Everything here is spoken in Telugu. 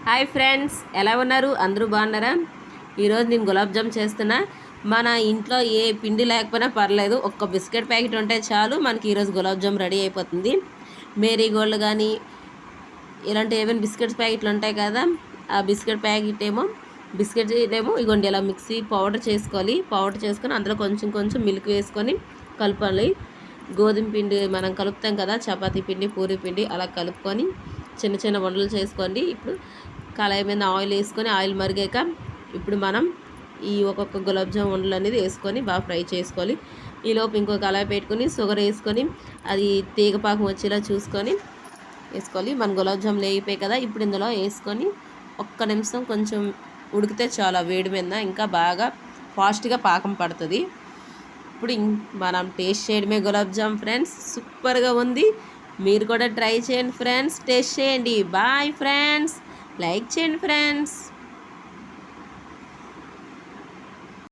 హాయ్ ఫ్రెండ్స్, ఎలా ఉన్నారు? అందరూ బాగున్నారా? ఈరోజు నేను గులాబ్ జామ్ చేస్తున్నా. మన ఇంట్లో ఏ పిండి లేకపోయినా పర్లేదు, ఒక్క బిస్కెట్ ప్యాకెట్ ఉంటే చాలు మనకి ఈరోజు గులాబ్ జామ్ రెడీ అయిపోతుంది. మేరీగోల్డ్ కానీ ఇలాంటి ఏమైనా బిస్కెట్స్ ప్యాకెట్లు ఉంటాయి కదా, ఆ బిస్కెట్ ఏమో ఇగోండి ఇలా మిక్సీ పౌడర్ చేసుకొని అందులో కొంచెం కొంచెం మిల్క్ వేసుకొని కలపాలి. గోధుమ పిండి మనం కలుపుతాం కదా, చపాతీ పిండి, పూరీ పిండి అలా కలుపుకొని చిన్న చిన్న వండలు చేసుకోండి. ఇప్పుడు కళాయి మీద ఆయిల్ వేసుకొని ఆయిల్ మరిగాక ఇప్పుడు మనం ఈ ఒక్కొక్క గులాబ్ జామ్ ఉండలు అనేది వేసుకొని బాగా ఫ్రై చేసుకోవాలి. ఈలోపు ఇంకో కళాయి పెట్టుకొని షుగర్ వేసుకొని అది తీగపాకం వచ్చేలా చూసుకొని వేసుకోవాలి. మన గులాబ్ జాములు వేగిపోయి కదా, ఇప్పుడు ఇందులో వేసుకొని ఒక్క నిమిషం కొంచెం ఉడికితే చాలా వేడి మీద ఇంకా బాగా ఫాస్ట్గా పాకం పడుతుంది. ఇప్పుడు మనం టేస్ట్ చేయడమే గులాబ్ జామ్ ఫ్రెండ్స్. సూపర్గా ఉంది. మీరు కూడా ట్రై చేయండి ఫ్రెండ్స్, టేస్ట్ చేయండి. బాయ్ ఫ్రెండ్స్, లైక్ చేయండి ఫ్రెండ్స్.